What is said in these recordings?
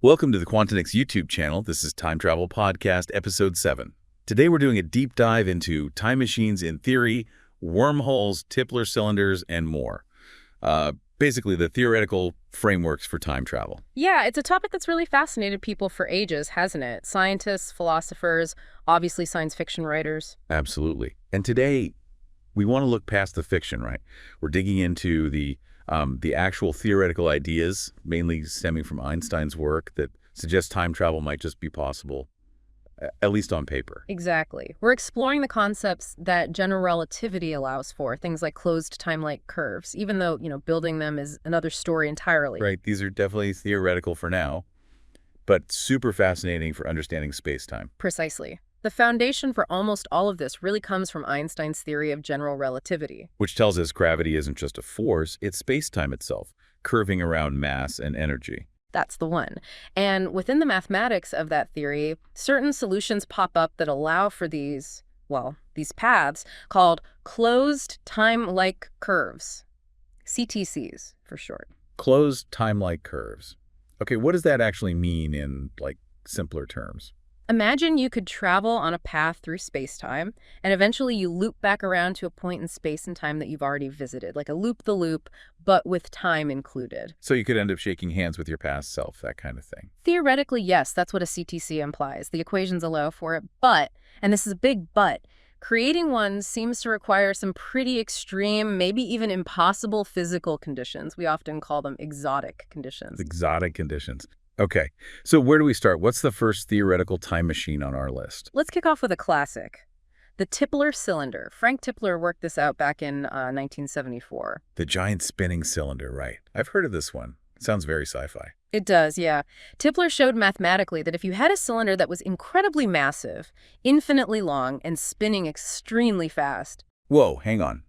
Welcome to the Quantinix YouTube channel. This is Time Travel Podcast, Episode 7. Today we're doing a deep dive into time machines in theory, wormholes, Tipler cylinders, and more. Basically, the theoretical frameworks for time travel. Yeah, it's a topic that's really fascinated people for ages, hasn't it? Scientists, philosophers, obviously science fiction writers. Absolutely. And today, we want to look past the fiction, right? We're digging into the actual theoretical ideas, mainly stemming from Einstein's work, that suggest time travel might just be possible, at least on paper. Exactly. We're exploring the concepts that general relativity allows for, things like closed time-like curves, even though, building them is another story entirely. Right. These are definitely theoretical for now, but super fascinating for understanding space-time. Precisely. The foundation for almost all of this really comes from Einstein's theory of general relativity. Which tells us gravity isn't just a force, it's space-time itself, curving around mass and energy. That's the one. And within the mathematics of that theory, certain solutions pop up that allow for these paths called closed time-like curves. CTCs, for short. Closed time-like curves. Okay, what does that actually mean in, simpler terms? Imagine you could travel on a path through space-time, and eventually you loop back around to a point in space and time that you've already visited, like a loop-the-loop, but with time included. So you could end up shaking hands with your past self, that kind of thing. Theoretically, yes, that's what a CTC implies. The equations allow for it, but, and this is a big but, creating one seems to require some pretty extreme, maybe even impossible physical conditions. We often call them exotic conditions. Exotic conditions. Okay, so where do we start? What's the first theoretical time machine on our list? Let's kick off with a classic, the Tipler cylinder. Frank Tipler worked this out back in 1974. The giant spinning cylinder, right. I've heard of this one. It sounds very sci-fi. It does, yeah. Tipler showed mathematically that if you had a cylinder that was incredibly massive, infinitely long, and spinning extremely fast. Whoa, hang on.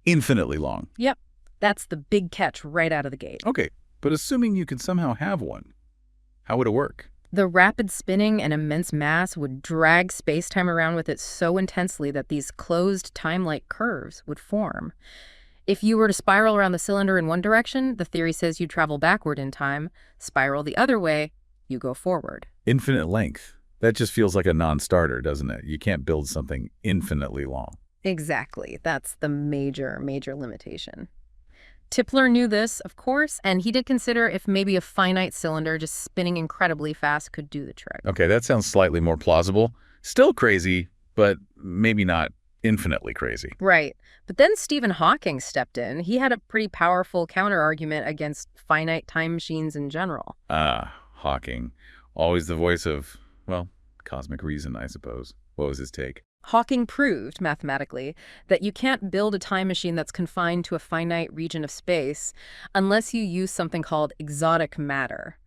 Infinitely long. Yep, that's the big catch right out of the gate. Okay, but assuming you could somehow have one, how would it work? The rapid spinning and immense mass would drag space-time around with it so intensely that these closed time-like curves would form. If you were to spiral around the cylinder in one direction, the theory says you travel backward in time. Spiral the other way, you go forward. Infinite length. That just feels like a non-starter, doesn't it? You can't build something infinitely long. Exactly. That's the major limitation. Tipler knew this, of course, and he did consider if maybe a finite cylinder just spinning incredibly fast could do the trick. Okay, that sounds slightly more plausible. Still crazy, but maybe not infinitely crazy. Right. But then Stephen Hawking stepped in. He had a pretty powerful counter-argument against finite time machines in general. Hawking. Always the voice of, cosmic reason, I suppose. What was his take? Hawking proved, mathematically, that you can't build a time machine that's confined to a finite region of space unless you use something called exotic matter.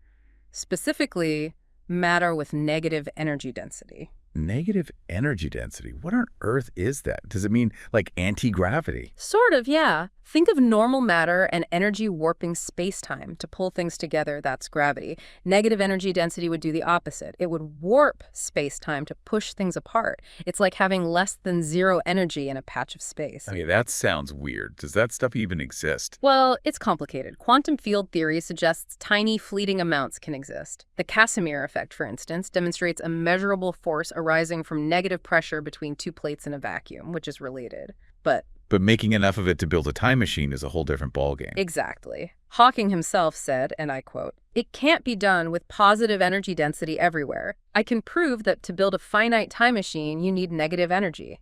Specifically, matter with negative energy density. Negative energy density? What on earth is that? Does it mean like anti-gravity? Sort of, yeah. Think of normal matter and energy warping space-time. To pull things together, that's gravity. Negative energy density would do the opposite. It would warp space-time to push things apart. It's like having less than zero energy in a patch of space. Okay, that sounds weird. Does that stuff even exist? Well, it's complicated. Quantum field theory suggests tiny, fleeting amounts can exist. The Casimir effect, for instance, demonstrates a measurable force arising from negative pressure between two plates in a vacuum, which is related. But making enough of it to build a time machine is a whole different ballgame. Exactly. Hawking himself said, and I quote, "It can't be done with positive energy density everywhere. I can prove that to build a finite time machine, you need negative energy."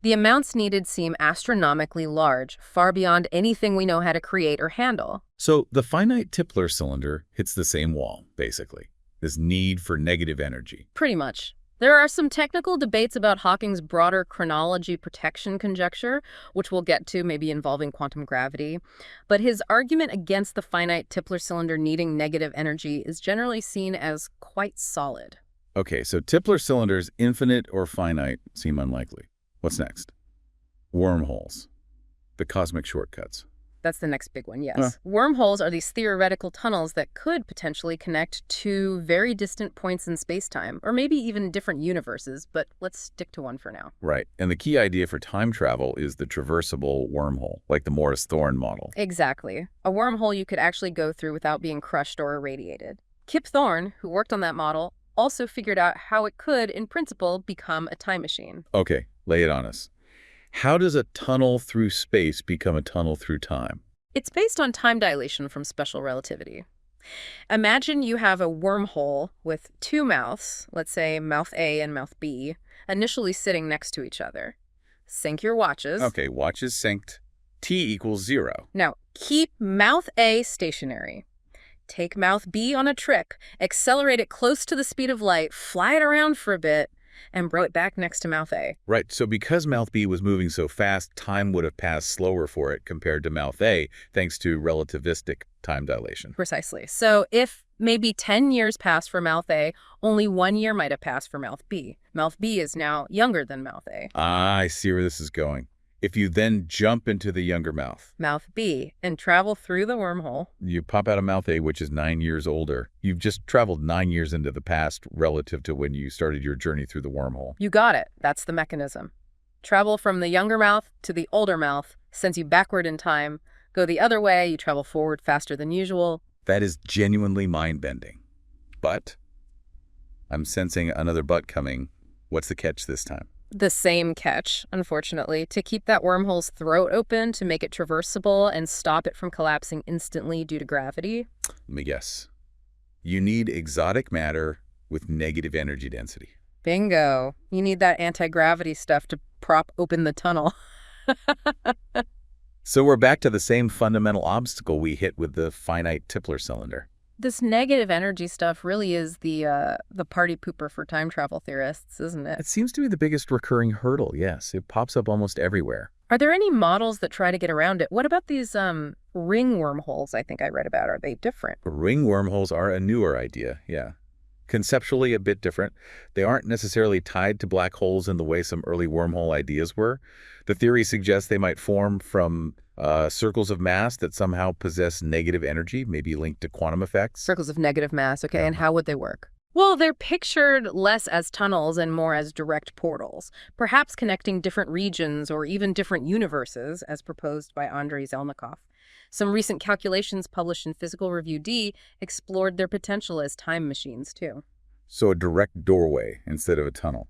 The amounts needed seem astronomically large, far beyond anything we know how to create or handle. So the finite Tipler cylinder hits the same wall, basically. This need for negative energy. Pretty much. There are some technical debates about Hawking's broader chronology protection conjecture, which we'll get to, maybe involving quantum gravity. But his argument against the finite Tipler cylinder needing negative energy is generally seen as quite solid. Okay, so Tipler cylinders, infinite or finite, seem unlikely. What's next? Wormholes. The cosmic shortcuts. That's the next big one, yes. Wormholes are these theoretical tunnels that could potentially connect to very distant points in space-time, or maybe even different universes, but let's stick to one for now. Right. And the key idea for time travel is the traversable wormhole, like the Morris-Thorne model. Exactly. A wormhole you could actually go through without being crushed or irradiated. Kip Thorne, who worked on that model, also figured out how it could, in principle, become a time machine. Okay, lay it on us. How does a tunnel through space become a tunnel through time? It's based on time dilation from special relativity. Imagine you have a wormhole with two mouths, let's say mouth A and mouth B, initially sitting next to each other. Sync your watches. Okay, watch is synced. T equals 0. Now, keep mouth A stationary. Take mouth B on a trick, accelerate it close to the speed of light, fly it around for a bit, and bring it back next to mouth A. Right, so because mouth B was moving so fast, time would have passed slower for it compared to mouth A, thanks to relativistic time dilation. Precisely. So if maybe 10 years passed for mouth A, only 1 year might have passed for mouth B. Mouth B is now younger than mouth A. Ah, I see where this is going. If you then jump into the younger mouth, Mouth B, and travel through the wormhole. you pop out of mouth A, which is 9 years older. You've just traveled 9 years into the past relative to when you started your journey through the wormhole. You got it. That's the mechanism. Travel from the younger mouth to the older mouth, sends you backward in time. Go the other way, you travel forward faster than usual. That is genuinely mind-bending. But I'm sensing another but coming. What's the catch this time? The same catch, unfortunately, to keep that wormhole's throat open, to make it traversable and stop it from collapsing instantly due to gravity. Let me guess. You need exotic matter with negative energy density. Bingo. You need that anti-gravity stuff to prop open the tunnel. So we're back to the same fundamental obstacle we hit with the finite Tipler cylinder. This negative energy stuff really is the party pooper for time travel theorists, isn't it? It seems to be the biggest recurring hurdle, yes. It pops up almost everywhere. Are there any models that try to get around it? What about these ring wormholes I think I read about? Are they different? Ring wormholes are a newer idea, yeah. Conceptually a bit different. They aren't necessarily tied to black holes in the way some early wormhole ideas were. The theory suggests they might form from circles of mass that somehow possess negative energy, maybe linked to quantum effects. Circles of negative mass, okay, and how would they work? Well, they're pictured less as tunnels and more as direct portals, perhaps connecting different regions or even different universes, as proposed by Andrei Zelnikov. Some recent calculations published in Physical Review D explored their potential as time machines, too. So a direct doorway instead of a tunnel.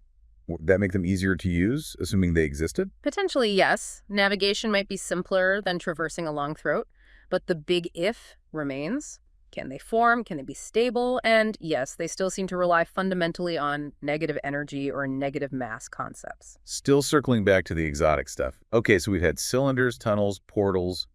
Would that make them easier to use, assuming they existed? Potentially, yes. Navigation might be simpler than traversing a long throat, but the big if remains. Can they form? Can they be stable? And yes, they still seem to rely fundamentally on negative energy or negative mass concepts. Still circling back to the exotic stuff. Okay, so we've had cylinders, tunnels, portals.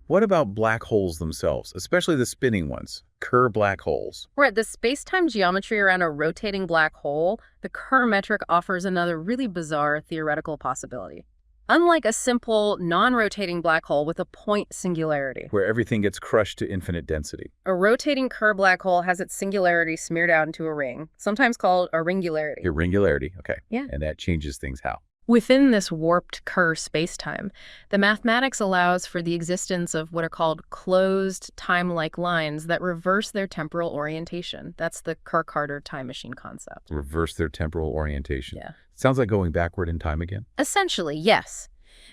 What about black holes themselves, especially the spinning ones, Kerr black holes? Right, the space-time geometry around a rotating black hole, the Kerr metric offers another really bizarre theoretical possibility. Unlike a simple, non-rotating black hole with a point singularity, Where everything gets crushed to infinite density. a rotating Kerr black hole has its singularity smeared out into a ring, sometimes called a ringularity. Irregularity, okay. Yeah. And that changes things how? Within this warped Kerr spacetime, the mathematics allows for the existence of what are called closed time-like lines that reverse their temporal orientation. That's the Kerr-Carter time machine concept. Reverse their temporal orientation. Yeah. Sounds like going backward in time again. Essentially, yes.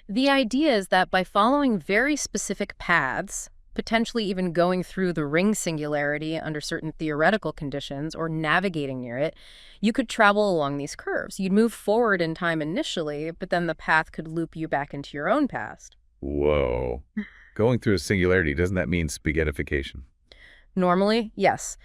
The idea is that by following very specific paths, potentially even going through the ring singularity under certain theoretical conditions or navigating near it, you could travel along these curves. You'd move forward in time initially, but then the path could loop you back into your own past. Whoa. Going through a singularity, doesn't that mean spaghettification? Normally, yes.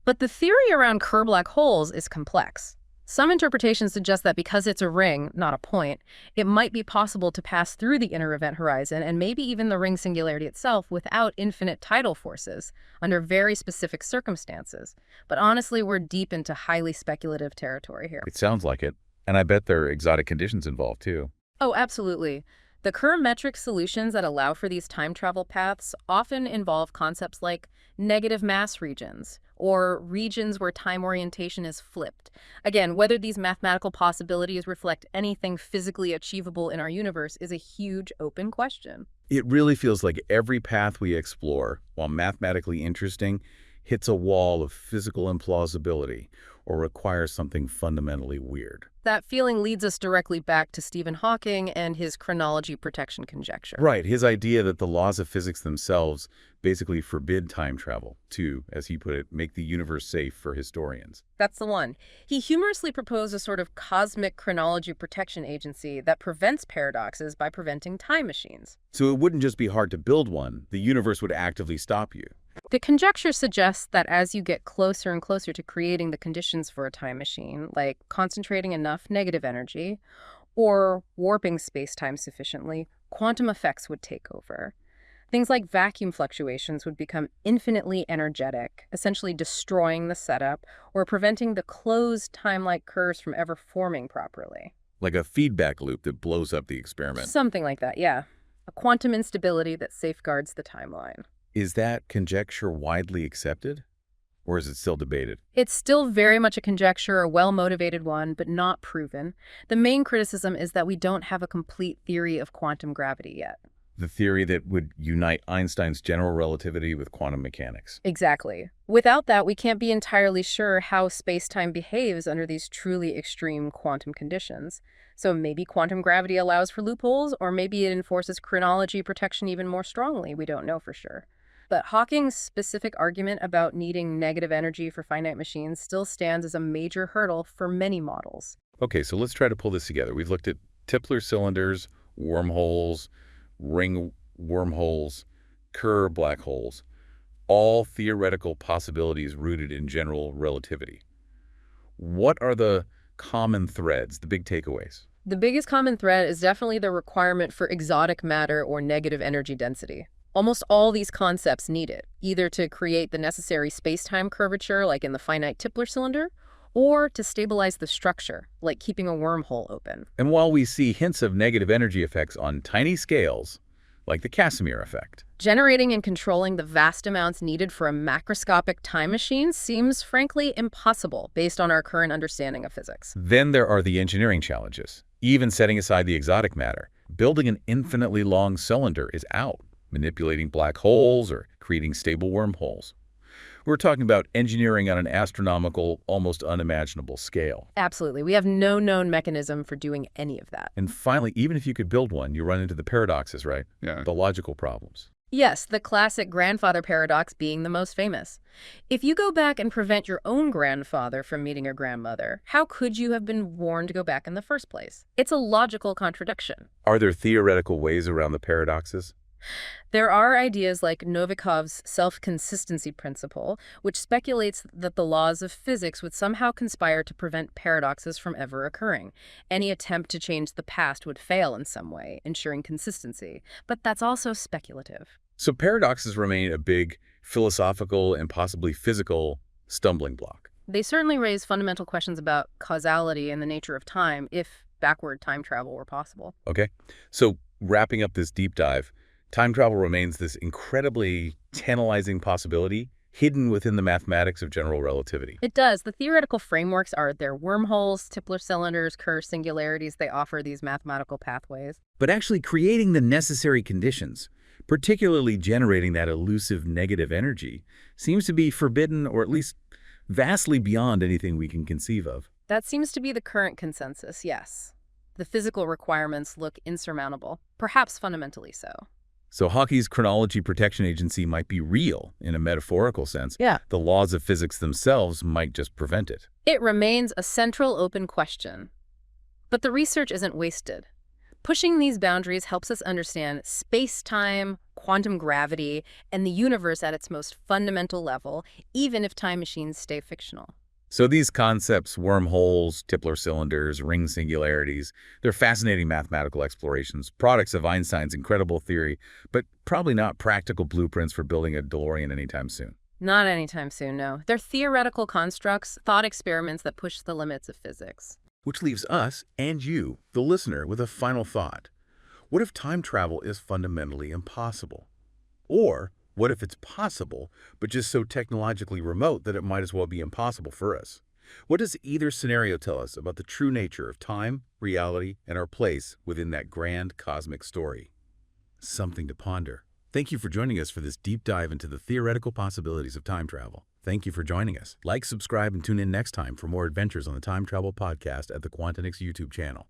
But the theory around Kerr black holes is complex. Some interpretations suggest that because it's a ring, not a point, it might be possible to pass through the inner event horizon and maybe even the ring singularity itself without infinite tidal forces under very specific circumstances. But honestly, we're deep into highly speculative territory here. It sounds like it. And I bet there are exotic conditions involved, too. Oh, absolutely. The Kerr metric solutions that allow for these time travel paths often involve concepts like negative mass regions, or regions where time orientation is flipped. Again, whether these mathematical possibilities reflect anything physically achievable in our universe is a huge open question. It really feels like every path we explore, while mathematically interesting, hits a wall of physical implausibility or requires something fundamentally weird. That feeling leads us directly back to Stephen Hawking and his chronology protection conjecture. Right, his idea that the laws of physics themselves basically forbid time travel to, as he put it, make the universe safe for historians. That's the one. He humorously proposed a sort of cosmic chronology protection agency that prevents paradoxes by preventing time machines. So it wouldn't just be hard to build one, the universe would actively stop you. The conjecture suggests that as you get closer and closer to creating the conditions for a time machine, like concentrating enough negative energy or warping space-time sufficiently, quantum effects would take over. Things like vacuum fluctuations would become infinitely energetic, essentially destroying the setup or preventing the closed time-like curves from ever forming properly. Like a feedback loop that blows up the experiment. Something like that, yeah. A quantum instability that safeguards the timeline. Is that conjecture widely accepted? Or is it still debated? It's still very much a conjecture, a well-motivated one, but not proven. The main criticism is that we don't have a complete theory of quantum gravity yet. The theory that would unite Einstein's general relativity with quantum mechanics. Exactly. Without that, we can't be entirely sure how space-time behaves under these truly extreme quantum conditions. So maybe quantum gravity allows for loopholes, or maybe it enforces chronology protection even more strongly. We don't know for sure. But Hawking's specific argument about needing negative energy for finite machines still stands as a major hurdle for many models. Okay, so let's try to pull this together. We've looked at Tipler cylinders, wormholes, ring wormholes, Kerr black holes, all theoretical possibilities rooted in general relativity. What are the common threads, the big takeaways? The biggest common thread is definitely the requirement for exotic matter or negative energy density. Almost all these concepts need it, either to create the necessary space-time curvature, like in the finite Tipler cylinder, or to stabilize the structure, like keeping a wormhole open. And while we see hints of negative energy effects on tiny scales, like the Casimir effect, generating and controlling the vast amounts needed for a macroscopic time machine seems frankly impossible based on our current understanding of physics. then there are the engineering challenges. Even setting aside the exotic matter, building an infinitely long cylinder is out. Manipulating black holes or creating stable wormholes. We're talking about engineering on an astronomical, almost unimaginable scale. Absolutely. We have no known mechanism for doing any of that. And finally, even if you could build one, you run into the paradoxes, right? Yeah. The logical problems. Yes, the classic grandfather paradox being the most famous. If you go back and prevent your own grandfather from meeting your grandmother, how could you have been warned to go back in the first place? It's a logical contradiction. Are there theoretical ways around the paradoxes? There are ideas like Novikov's self-consistency principle, which speculates that the laws of physics would somehow conspire to prevent paradoxes from ever occurring. Any attempt to change the past would fail in some way, ensuring consistency. But that's also speculative. So paradoxes remain a big philosophical and possibly physical stumbling block. They certainly raise fundamental questions about causality and the nature of time, if backward time travel were possible. Okay, so wrapping up this deep dive, time travel remains this incredibly tantalizing possibility hidden within the mathematics of general relativity. It does. The theoretical frameworks are their wormholes, Tipler cylinders, Kerr singularities. They offer these mathematical pathways. But actually creating the necessary conditions, particularly generating that elusive negative energy, seems to be forbidden or at least vastly beyond anything we can conceive of. That seems to be the current consensus, yes. The physical requirements look insurmountable, perhaps fundamentally so. So Hawking's chronology protection agency might be real in a metaphorical sense. Yeah. The laws of physics themselves might just prevent it. It remains a central open question. But the research isn't wasted. Pushing these boundaries helps us understand space-time, quantum gravity, and the universe at its most fundamental level, even if time machines stay fictional. So these concepts, wormholes, Tipler cylinders, ring singularities, they're fascinating mathematical explorations, products of Einstein's incredible theory, but probably not practical blueprints for building a DeLorean anytime soon. Not anytime soon, no. They're theoretical constructs, thought experiments that push the limits of physics. Which leaves us and you, the listener, with a final thought. What if time travel is fundamentally impossible? Or what if it's possible, but just so technologically remote that it might as well be impossible for us? What does either scenario tell us about the true nature of time, reality, and our place within that grand cosmic story? Something to ponder. Thank you for joining us for this deep dive into the theoretical possibilities of time travel. Thank you for joining us. Like, subscribe, and tune in next time for more adventures on the Time Travel Podcast at the Quantinix YouTube channel.